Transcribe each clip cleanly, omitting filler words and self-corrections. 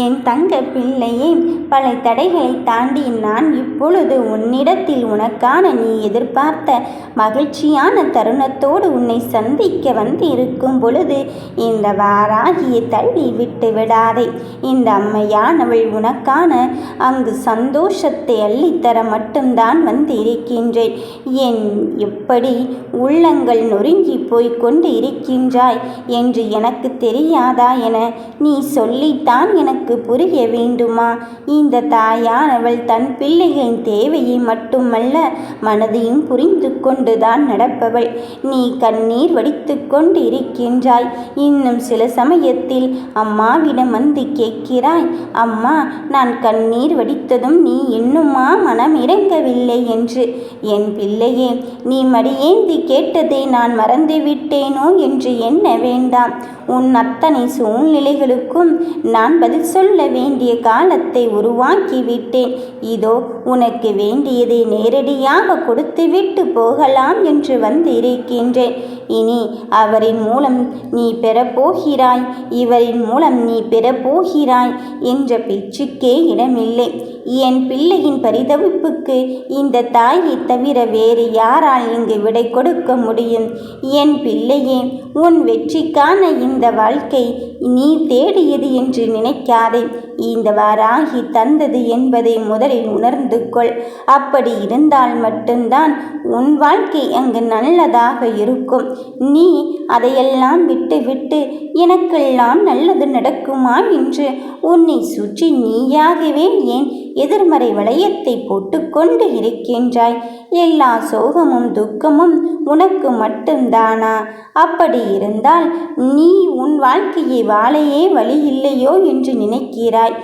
என் தங்க பிள்ளையே, பல தடைகளை தாண்டி நான் இப்பொழுது உன்னிடத்தில் உனக்கான நீ எதிர்பார்த்த மகிழ்ச்சியான தருணத்தோடு உன்னை சந்திக்க வந்து இருக்கும் பொழுது இந்த வாராகியை தள்ளி விட்டு விடாதே. இந்த அம்மையானவள் உனக்கான அங்கு சந்தோஷத்தை அள்ளித்தர மட்டும்தான் வந்து இருக்கின்றேன். என் எப்படி உள்ளங்கள் நொறுங்கி போய் கொண்டு இருக்கின்றாய் என்று எனக்கு தெரியாதா என நீ சொல்லித்தான் எனக்கு புரிய வேண்டுமா? இந்த தாயானவள் தன் பிள்ளைகளின் தேவையை மட்டுமல்ல மனதையும் புரிந்து கொண்டுதான் நடப்பவள். நீ கண்ணீர் வடித்து கொண்டு இருக்கின்றாய். இன்னும் சில சமயத்தில் அம்மாவிடம் வந்து கேட்கிறாய், அம்மா நான் கண்ணீர் வடித்ததும் நீ இன்னுமா மனம் இறங்கவில்லை என்று. என் பிள்ளையே, நீ மடியேந்தி கேட்டதை நான் மறந்துவிட்டேனோ என்று எண்ண வேண்டாம். உன் அத்தனை சூழ்நிலைகளுக்கும் நான் பதில் சொல்ல வேண்டிய காலத்தை உருவாக்கிவிட்டேன். இதோ உனக்கு வேண்டியதை நேரடியாக கொடுத்துவிட்டு போகலாம் என்று வந்து இருக்கின்றேன். இனி அவரின் மூலம் நீ பெறப்போகிறாய், இவரின் மூலம் நீ பெறப்போகிறாய் என்ற பேச்சுக்கே இடமில்லை. என் பிள்ளையின் பரிதவிப்புக்கு இந்த தாயை தவிர வேறு யாரால் இங்கு விடை கொடுக்க முடியும்? என் பிள்ளையே, உன் வெற்றிக்கான இந்த வாழ்க்கை நீ தேடியது என்று நினைக்காதே. இந்த வாராகி தந்தது என்பதை முதலில் உணர்ந்து கொள். அப்படி இருந்தால் மட்டும்தான் உன் வாழ்க்கை அங்கு நல்லதாக இருக்கும். நீ அதையெல்லாம் விட்டு எனக்கெல்லாம் நல்லது நடக்குமா என்று உன்னை சுற்றி நீயாகவே ஏன் எதிர்மறை வளையத்தை போட்டுக்கொண்டு இருக்கின்றாய்? எல்லா சோகமும் துக்கமும் உனக்கு மட்டும்தானா? அப்படி இருந்தால் நீ உன் வாழ்க்கையை வாழையே வழி இல்லையோ என்று நினைக்கிறாய்.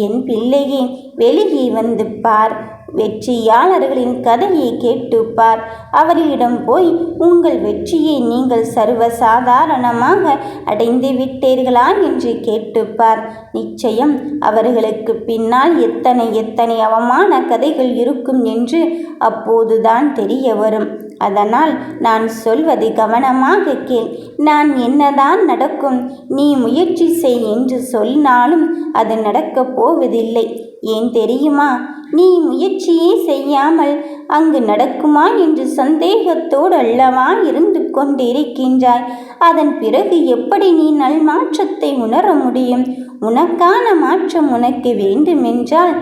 என் பிள்ளையே, வெளியே வந்து பார். வெற்றியாளர்களின் கதையை கேட்டுப்பார். அவர்களிடம் போய் உங்கள் வெற்றியை நீங்கள் சர்வசாதாரணமாக அடைந்து விட்டீர்களா என்று கேட்டுப்பார். நிச்சயம் அவர்களுக்கு பின்னால் எத்தனை அவமான கதைகள் இருக்கும் என்று அப்போதுதான் தெரிய வரும். அதனால் நான் சொல்வதை கவனமாக கேள். நான் என்னதான் நடக்கும், நீ முயற்சி செய் என்று சொன்னாலும் அது நடக்கப் போவதில்லை. ஏன் தெரியுமா? நீ முயற்சியே செய்யாமல் அங்கு நடக்குமா என்று சந்தேகத்தோடு அல்லவா இருந்து கொண்டிருக்கின்றாய். அதன் பிறகு எப்படி நீ நல்மாற்றத்தை உணர முடியும்? உனக்கான மாற்றம் உனக்கு வேண்டுமென்றால்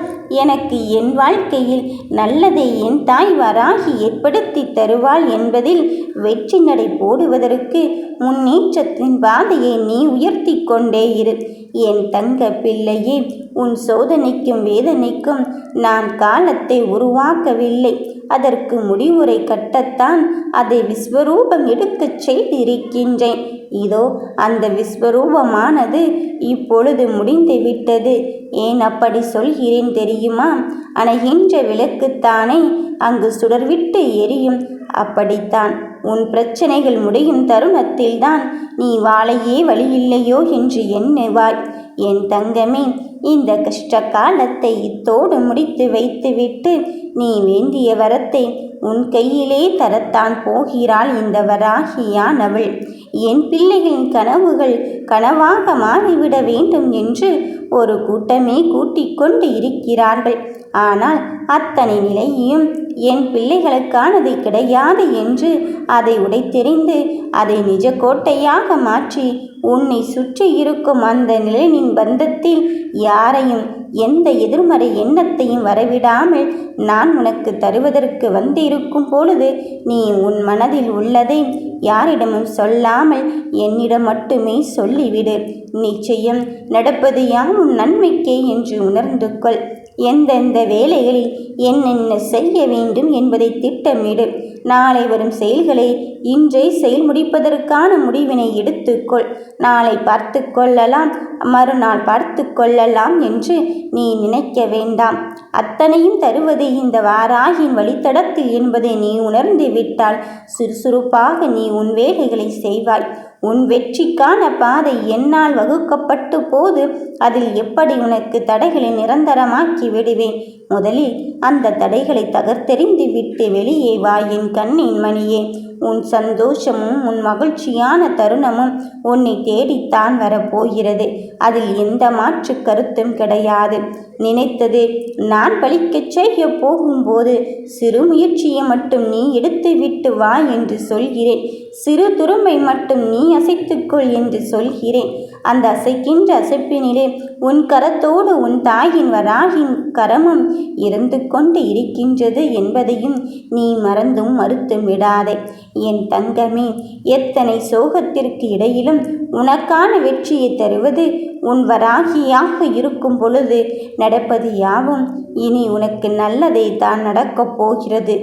எனக்கு என் வாழ்க்கையில் நல்லதை என் தாய் வாராகி ஏற்படுத்தி தருவாள் என்பதில் வெற்றி நடை போடுவதற்கு முன்னேற்றத்தின் பாதையை நீ உயர்த்தி கொண்டே இரு. என் தங்க பிள்ளையே, உன் சோதனைக்கும் வேதனைக்கும் நான் காலத்தை உருவாக்கவில்லை. அதற்கு முடிவுரை கட்டத்தான் அதை விஸ்வரூபம் எடுக்கச் செய்திருக்கின்றேன். இதோ அந்த விஸ்வரூபமானது இப்பொழுது முடிந்து விட்டது. ஏன் அப்படி சொல்கிறேன் தெரியுமா? அணைகின்ற விளக்குத்தானே அங்கு சுடர்விட்டு எரியும். அப்படித்தான் உன் பிரச்சனைகள் முடியும் தருணத்தில்தான் நீ வாழையே வழியில்லையோ என்று எண்ணுவாய். என் தங்கமே, இந்த கஷ்ட காலத்தை இத்தோடு முடித்து வைத்துவிட்டு நீ வேண்டிய வரத்தை உன் கையிலே தரத்தான் போகிறாள் இந்த வராகியானவள். என் பிள்ளைகளின் கனவுகள் கனவாக மாறிவிட வேண்டும் என்று ஒரு கூட்டமே கூட்டிக் கொண்டு இருக்கிறார்கள். ஆனால் அத்தனை நிலையும் என் பிள்ளைகளுக்கானது கிடையாது என்று அதை உடைத்தெறிந்து அதை நிஜ கோட்டையாக மாற்றி உன்னை சுற்றி இருக்கும் அந்த நிழலின் பந்தத்தில் யாரையும் எந்த எதிர்மறை எண்ணத்தையும் வரவிடாமல் நான் உனக்கு தருவதற்கு வந்திருக்கும் பொழுது நீ உன் மனதில் உள்ளதை யாரிடமும் சொல்லாமல் என்னிடம் மட்டுமே சொல்லிவிடு. நிச்சயம் நடப்பது யாவும் நன்மைக்கே என்று உணர்ந்து கொள். எந்தெந்த வேலைகளில் என்னென்ன செய்ய வேண்டும் என்பதை திட்டமிடு. நாளை வரும் செயல்களை இன்றே செயல் முடிப்பதற்கான முடிவினை எடுத்துக்கொள். நாளை பார்த்து கொள்ளலாம், மறுநாள் பார்த்து கொள்ளலாம் என்று நீ நினைக்க வேண்டாம். அத்தனையும் தருவது இந்த வாராகியின் வழித்தடத்தில் என்பதை நீ உணர்ந்து விட்டால் சுறுசுறுப்பாக நீ உன் வேலைகளை செய்வாய். உன் வெற்றிக்கான பாதை என்னால் வகுக்கப்பட்டு போது அதில் எப்படி உனக்கு தடைகளை நிரந்தரமாக்கி விடுவேன். முதலில் அந்த தடைகளை தகர்த்தெறிந்து விட்டு வெளியே வா என் கண்ணின் மணியே. உன் சந்தோஷமும் உன் மகிழ்ச்சியான தருணமும் உன்னை தேடித்தான் வரப்போகிறது. அதில் எந்த மாற்று கருத்தும் கிடையாது. நினைத்தது நான் பலிக்கச் செய்ய போகும்போது சிறு முயற்சியை மட்டும் நீ எடுத்து விட்டு வா என்று சொல்கிறேன். சிறு துரும்பை மட்டும் நீ அசைத்துக்கொள் என்று சொல்கிறேன். அந்த அசைக்கின்ற அசைப்பினிலே உன் கரத்தோடு உன் தாயின் வராகின் கரமும் இருந்து கொண்டு இருக்கின்றது என்பதையும் நீ மறந்தும் மறுத்தும் விடாதே. என் தங்கமே, எத்தனை சோகத்திற்கு இடையிலும் உனக்கான வெற்றியை தருவது உன் வராகியாக இருக்கும் பொழுது நடப்பது யாவும் இனி உனக்கு நல்லதே தான் நடக்கப் போகிறது.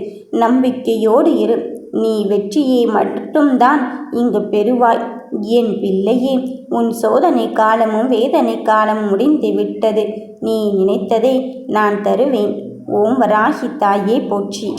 நம்பிக்கையோடு இரு. நீ வெற்றியை மட்டும்தான் இங்கு பெறுவாய். என் பிள்ளையே, உன் சோதனை காலமும் வேதனை காலமும் முடிந்து விட்டது. நீ நினைத்ததை நான் தருவேன். ஓம் வராகி தாயே போற்றி.